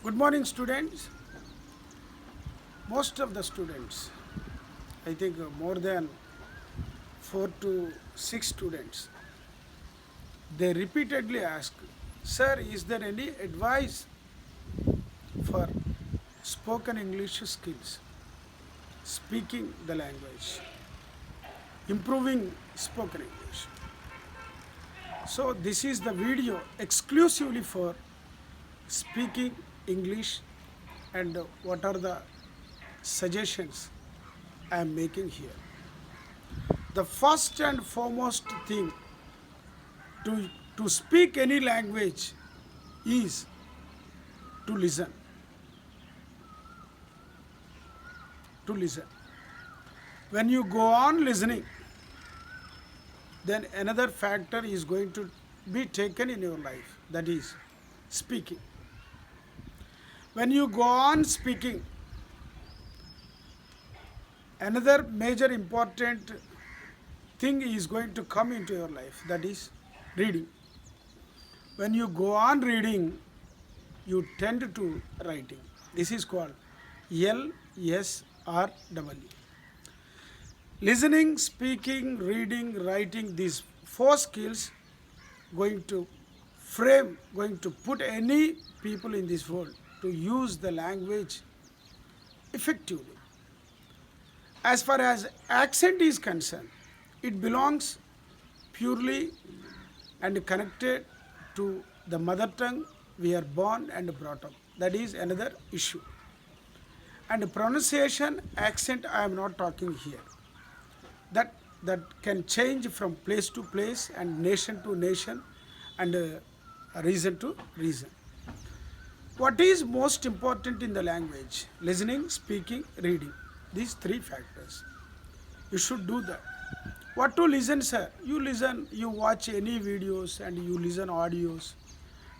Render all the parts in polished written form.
Good morning, students. Most of the students, I think more than 4 to 6 students, they repeatedly ask, Sir, is there any advice for spoken English skills, speaking the language, improving spoken English? So, this is the video exclusively for speaking English and what are the suggestions I am making here. The first and foremost thing to speak any language is to listen. To listen. When you go on listening, then another factor is going to be taken in your life, that is speaking. When you go on speaking, another major important thing is going to come into your life, that is reading. When you go on reading, you tend to writing. This is called LSRW. Listening, speaking, reading, writing, these 4 skills going to put any people in this world to use the language effectively. As far as accent is concerned, it belongs purely and connected to the mother tongue we are born and brought up. That is another issue. And pronunciation, accent, I am not talking here. That can change from place to place and nation to nation and region to region. What is most important in the language? Listening, speaking, reading. These 3 factors. You should do that. What to listen, sir? You listen, you watch any videos and you listen audios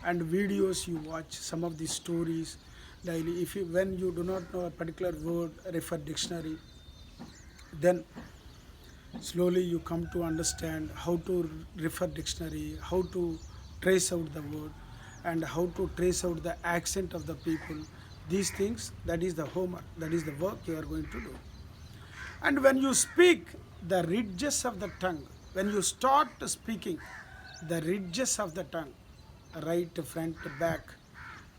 and videos, you watch some of the stories daily. When you do not know a particular word, refer dictionary, then slowly you come to understand how to refer dictionary, how to trace out the word and how to trace out the accent of the people. These things, that is the homework, that is the work you are going to do. And when you speak, the ridges of the tongue, when you start speaking, the ridges of the tongue, right, front, back,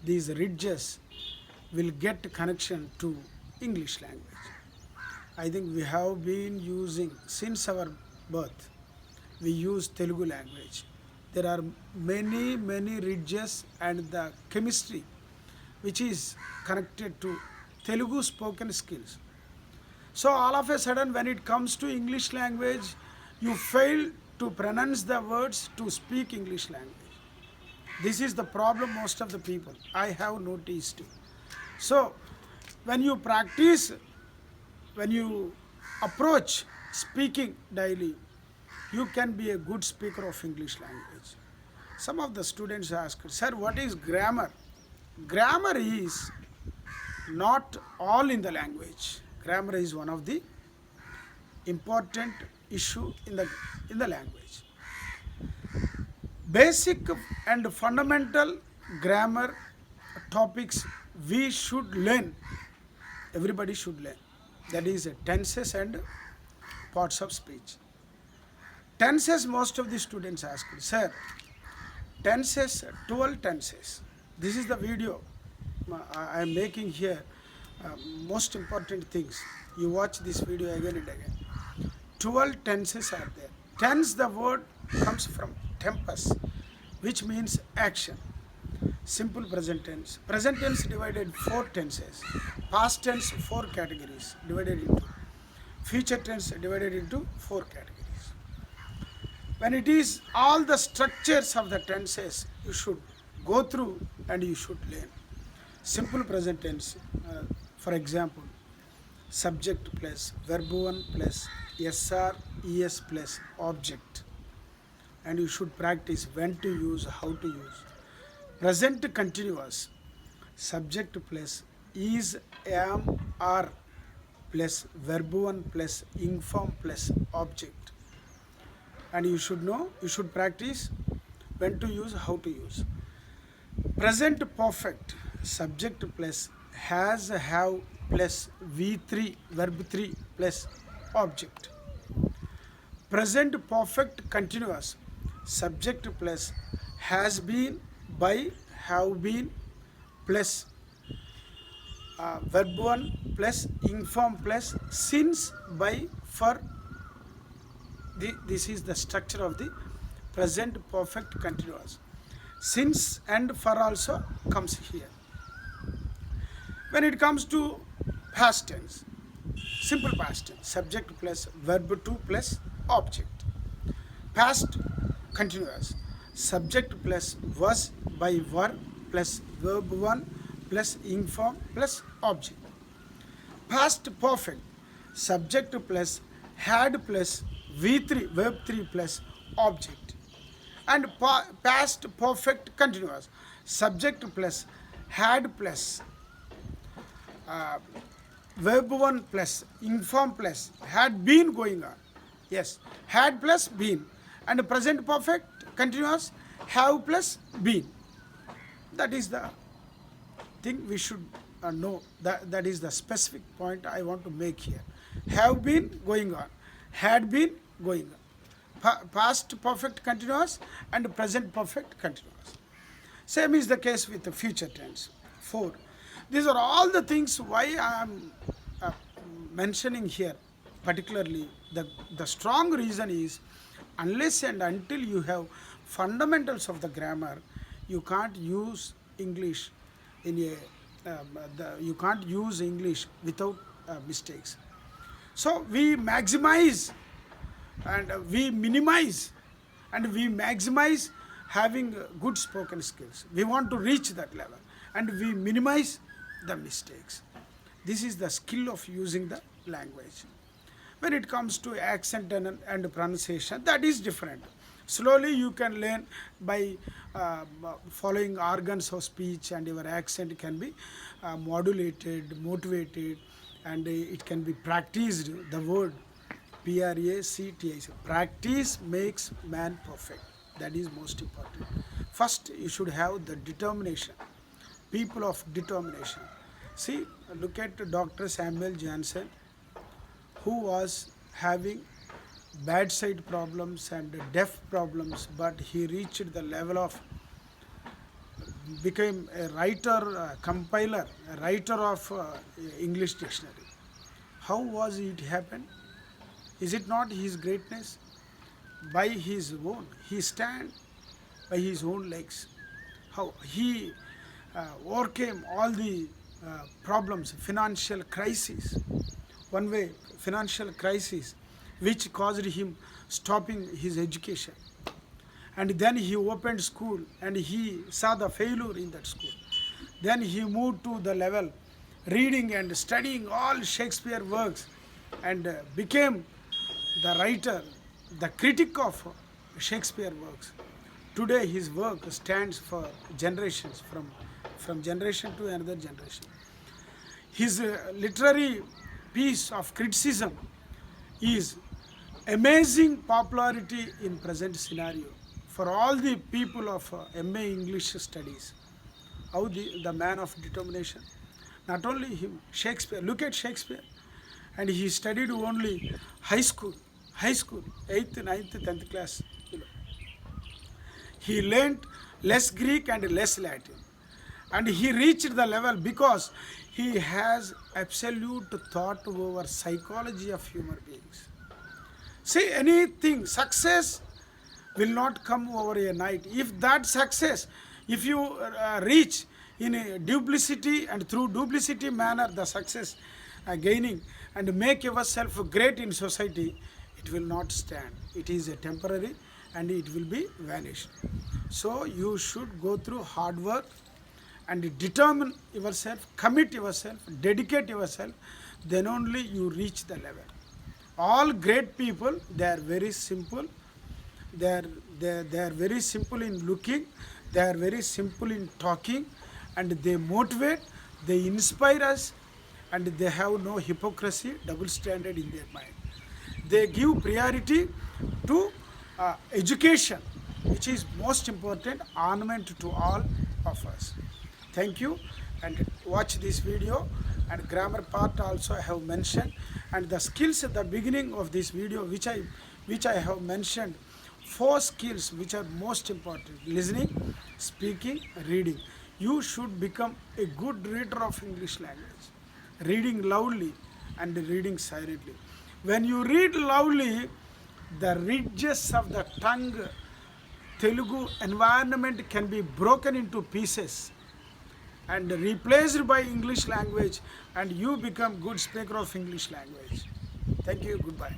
these ridges will get connection to English language. I think we have been using, since our birth, we use Telugu language. There are many ridges and the chemistry which is connected to Telugu spoken skills. So all of a sudden when it comes to English language, you fail to pronounce the words to speak English language. This is the problem most of the people I have noticed. So when you practice, when you approach speaking daily, you can be a good speaker of English language. Some of the students ask, sir, what is grammar? Grammar is not all in the language. Grammar is one of the important issue in the language. Basic and fundamental grammar topics we should learn. Everybody should learn. That is tenses and parts of speech. Tenses, most of the students ask, sir, tenses, 12 tenses. This is the video I am making here. Most important things. You watch this video again and again. 12 tenses are there. Tense, the word comes from tempus, which means action. Simple present tense. Present tense divided 4 tenses. Past tense 4 categories divided into. Future tense divided into 4 categories. When it is all the structures of the tenses, you should go through and you should learn. Simple present tense, for example, subject plus verb 1 plus SR, ES plus object. And you should practice when to use, how to use. Present continuous, subject plus is, am, are plus verb 1 plus inform plus object. And you should know, you should practice when to use, how to use. Present perfect, subject plus has, have plus V3, verb 3 plus object. Present perfect continuous, subject plus has been by have been plus verb 1 plus inform plus since by for. This is the structure of the present perfect continuous. Since and for also comes here. When it comes to past tense, simple past tense, subject plus verb 2 plus object. Past continuous, subject plus was by were plus verb 1 plus inform plus object. Past perfect, subject plus had plus V3, verb 3 plus object. And past perfect continuous, subject plus had plus verb 1 plus inform plus had been going on. Yes, had plus been. And present perfect continuous, have plus been. That is the thing we should know. That is the specific point I want to make here. Have been going on, had been going on. Past perfect continuous and present perfect continuous. Same is the case with the future tense. 4. These are all the things why I am mentioning here. Particularly, the strong reason is unless and until you have fundamentals of the grammar, you can't use English in you can't use English without mistakes. So we maximize and we minimize and we maximize having good spoken skills. We want to reach that level and we minimize the mistakes. This is the skill of using the language. When it comes to accent and pronunciation, that is different. Slowly you can learn by following organs of speech, and your accent can be modulated, motivated, and it can be practiced. The word practice, practice makes man perfect. That is most important. First you should have the determination, people of determination. See, look at Dr. Samuel Johnson, who was having bad sight problems and deaf problems, but he reached the level of became a writer, compiler, a writer of English dictionary. How was it happen? Is it not his greatness? By his own, he stand by his own legs. How he overcame all the problems, financial crisis. One way, financial crisis, which caused him stopping his education. And then he opened school and he saw the failure in that school. Then he moved to the level reading and studying all Shakespeare works and became the writer, the critic of Shakespeare works. Today his work stands for generations, from generation to another generation. His literary piece of criticism is amazing popularity in present scenario for all the people of MA English studies. How the man of determination. Not only him, Shakespeare. Look at Shakespeare. And he studied only high school, 8th, 9th, 10th class. He learned less Greek and less Latin. And he reached the level because he has absolute thought over psychology of human beings. See, anything, success will not come over a night. If that success, if you reach in a duplicity and through duplicity manner the success gaining and make yourself great in society, it will not stand. It is a temporary and it will be vanished. So you should go through hard work and determine yourself, commit yourself, dedicate yourself, then only you reach the level. All great people, they are very simple. They are very simple in looking, they are very simple in talking, and they motivate, they inspire us, and they have no hypocrisy, double standard in their mind. They give priority to education, which is most important ornament to all of us. Thank you. and watch this video. And grammar part also I have mentioned, and the skills at the beginning of this video which I have mentioned, 4 skills which are most important: listening, speaking, reading. You should become a good reader of English language, reading loudly and reading silently. When you read loudly, the ridges of the tongue Telugu environment can be broken into pieces and replaced by English language, and you become good speaker of English language. Thank you. Goodbye.